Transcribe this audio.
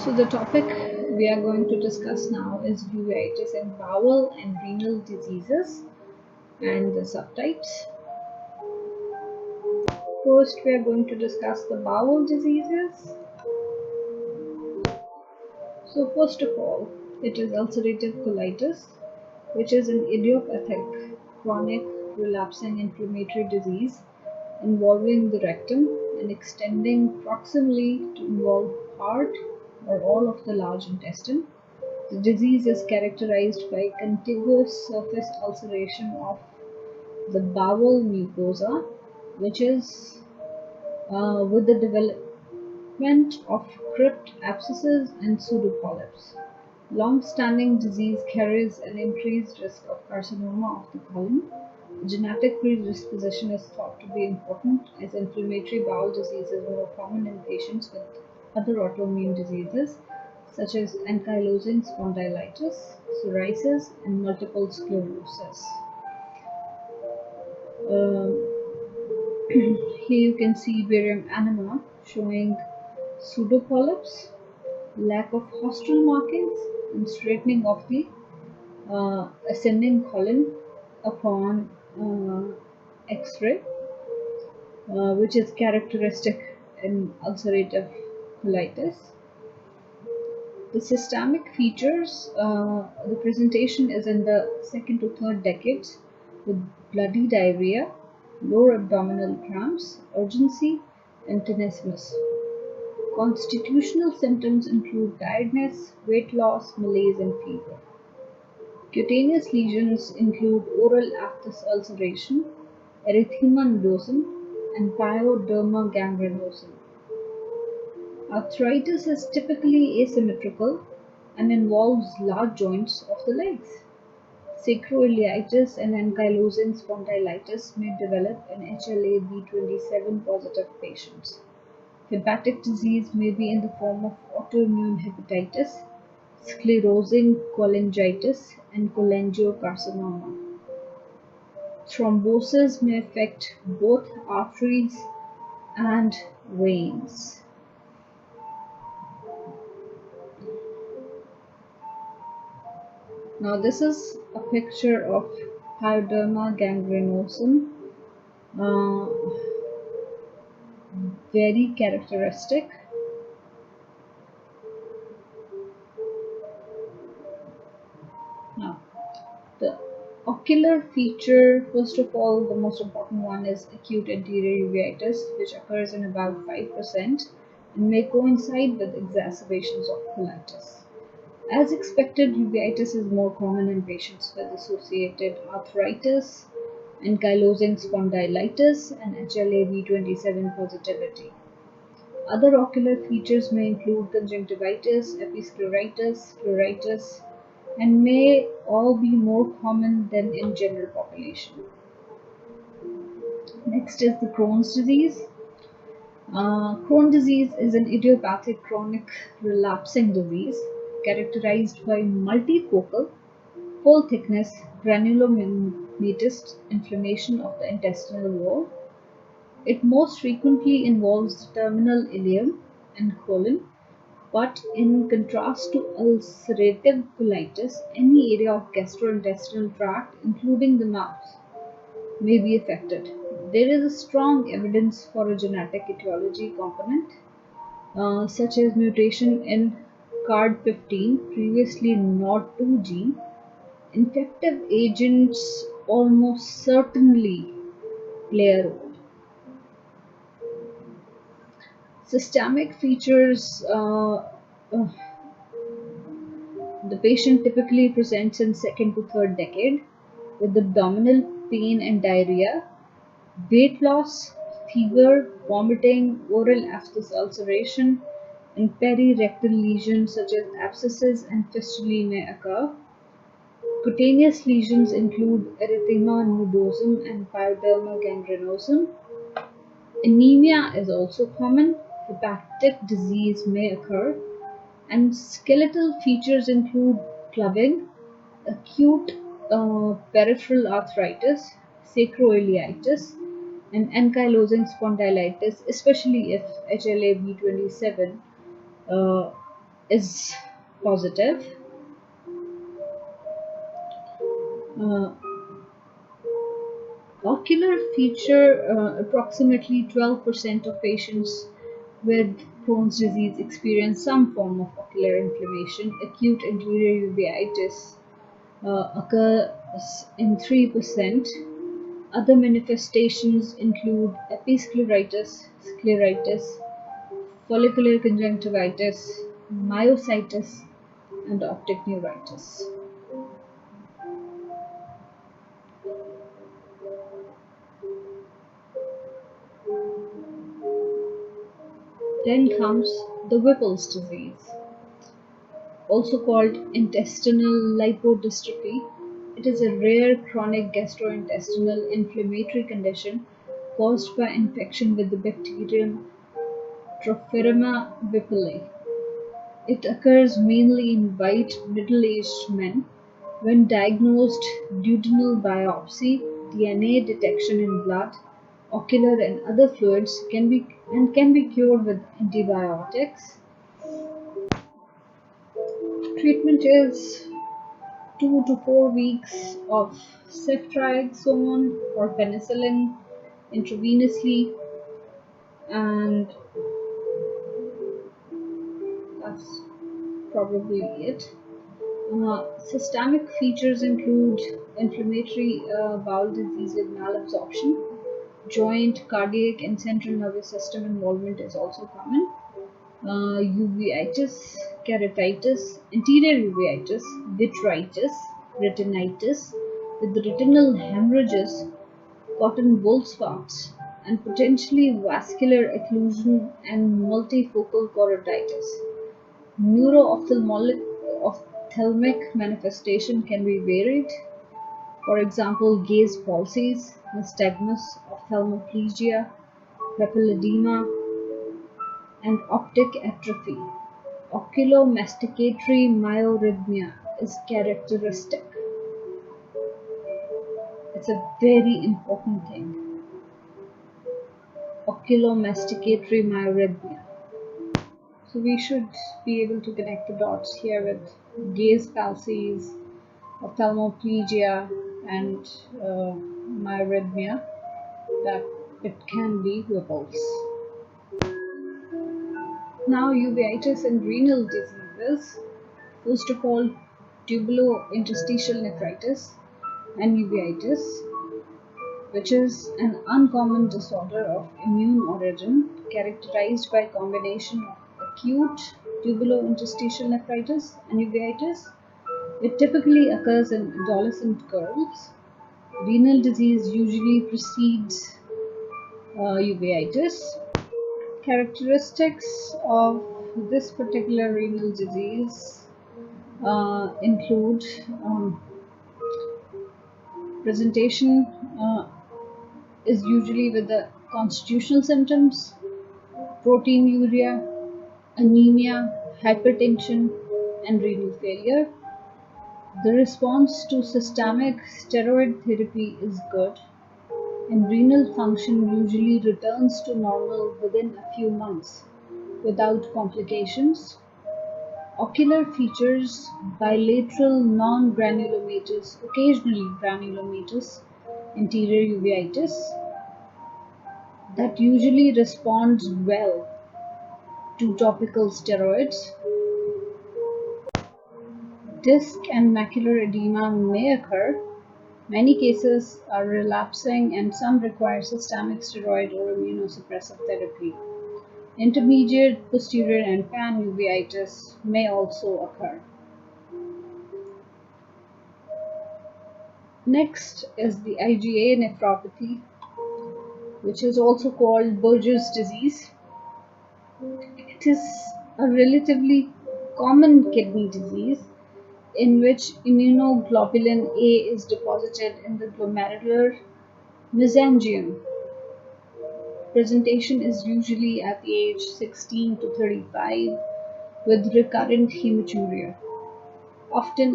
So the topic we are going to discuss now is uveitis and bowel and renal diseases and the subtypes. First, we are going to discuss the bowel diseases. So first of all, it is ulcerative colitis, which is an idiopathic, chronic, relapsing inflammatory disease involving the rectum and extending proximally to involve part or all of the large intestine. The disease is characterized by contiguous surface ulceration of the bowel mucosa, which is with the development of crypt abscesses and pseudopolyps. Long-standing disease carries an increased risk of carcinoma of the colon. Genetic predisposition is thought to be important, as inflammatory bowel disease is more common in patients with other autoimmune diseases such as ankylosing spondylitis, psoriasis, and multiple sclerosis. Here you can see barium enema showing pseudopolyps, lack of hostile markings, and straightening of the ascending colon upon X-ray, which is characteristic in ulcerative colitis. The systemic features, the presentation is in the second to third decades with bloody diarrhea, lower abdominal cramps, urgency, and tenesmus. Constitutional symptoms include tiredness, weight loss, malaise, and fever. Cutaneous lesions include oral aphthous ulceration, erythema nodosum, and pyoderma gangrenosum. Arthritis is typically asymmetrical and involves large joints of the legs. Sacroiliitis and ankylosing spondylitis may develop in HLA-B27 positive patients. Hepatic disease may be in the form of autoimmune hepatitis, sclerosing cholangitis, and cholangiocarcinoma. Thrombosis may affect both arteries and veins. Now this is a picture of pyoderma gangrenosum, very characteristic. Now the ocular feature, first of all, the most important one is acute anterior uveitis, which occurs in about 5% and may coincide with exacerbations of colitis. As expected, uveitis is more common in patients with associated arthritis, ankylosing spondylitis, and HLA-B27 positivity. Other ocular features may include conjunctivitis, episcleritis, pleuritis, and may all be more common than in general population. Next is the Crohn's disease. Crohn's disease is an idiopathic chronic relapsing disease characterized by multifocal, full thickness granulomatous inflammation of the intestinal wall. It most frequently involves the terminal ileum and colon, but in contrast to ulcerative colitis, any area of gastrointestinal tract, including the mouth, may be affected. There is a strong evidence for a genetic etiology component, such as mutation in CARD15, previously NOD2 gene. Infective agents almost certainly play a role. Systemic features, the patient typically presents in second to third decade with abdominal pain and diarrhea, weight loss, fever, vomiting, oral aphthous ulceration, and perirectal lesions such as abscesses and fistulae may occur. Cutaneous lesions include erythema nodosum and pyoderma gangrenosum. Anemia is also common. Hepatic disease may occur, and skeletal features include clubbing, acute peripheral arthritis, sacroiliitis, and ankylosing spondylitis, especially if HLA-B27 is positive. Uh, Ocular feature, approximately 12% of patients with Crohn's disease experience some form of ocular inflammation. Acute anterior uveitis occurs in 3%. Other manifestations include episcleritis, scleritis, follicular conjunctivitis, myositis, and optic neuritis. Then comes the Whipple's disease, also called intestinal lipodystrophy. It is a rare chronic gastrointestinal inflammatory condition caused by infection with the bacterium Trophirima whipple. It occurs mainly in white middle-aged men. When diagnosed, duodenal biopsy, DNA detection in blood, ocular and other fluids can be cured with antibiotics. Treatment is 2 to 4 weeks of ceftriaxone or penicillin intravenously, and that's probably it. Systemic features include inflammatory bowel disease with malabsorption, joint, cardiac, and central nervous system involvement is also common. Uveitis, keratitis, anterior uveitis, vitritis, retinitis, with retinal hemorrhages, cotton wool spots, and potentially vascular occlusion and multifocal choroiditis. Neuro-ophthalmic manifestation can be varied, for example, gaze palsies, nystagmus, ophthalmoplegia, papilledema, and optic atrophy. Oculomesticatory myarrhythmia is characteristic. It's a very important thing. Oculomesticatory myarrhythmia. So we should be able to connect the dots here with gaze palsies, ophthalmoplegia, and myarrhythmia, that it can be Whipple's. Now, uveitis and renal diseases. First of all, tubulointerstitial nephritis and uveitis, which is an uncommon disorder of immune origin characterized by a combination of acute tubulointerstitial nephritis and uveitis. It typically occurs in adolescent girls. Renal disease usually precedes uveitis. Characteristics of this particular renal disease include presentation is usually with the constitutional symptoms, proteinuria, anemia, hypertension, and renal failure. The response to systemic steroid therapy is good, and renal function usually returns to normal within a few months without complications. Ocular features: bilateral non-granulomatous, occasionally granulomatous anterior uveitis that usually responds well to topical steroids. Disc and macular edema may occur. Many cases are relapsing and some require systemic steroid or immunosuppressive therapy. Intermediate, posterior, and panuveitis may also occur. Next is the IgA nephropathy, which is also called Buerger's disease. It is a relatively common kidney disease in which immunoglobulin A is deposited in the glomerular mesangium. Presentation is usually at the age 16 to 35 with recurrent hematuria, often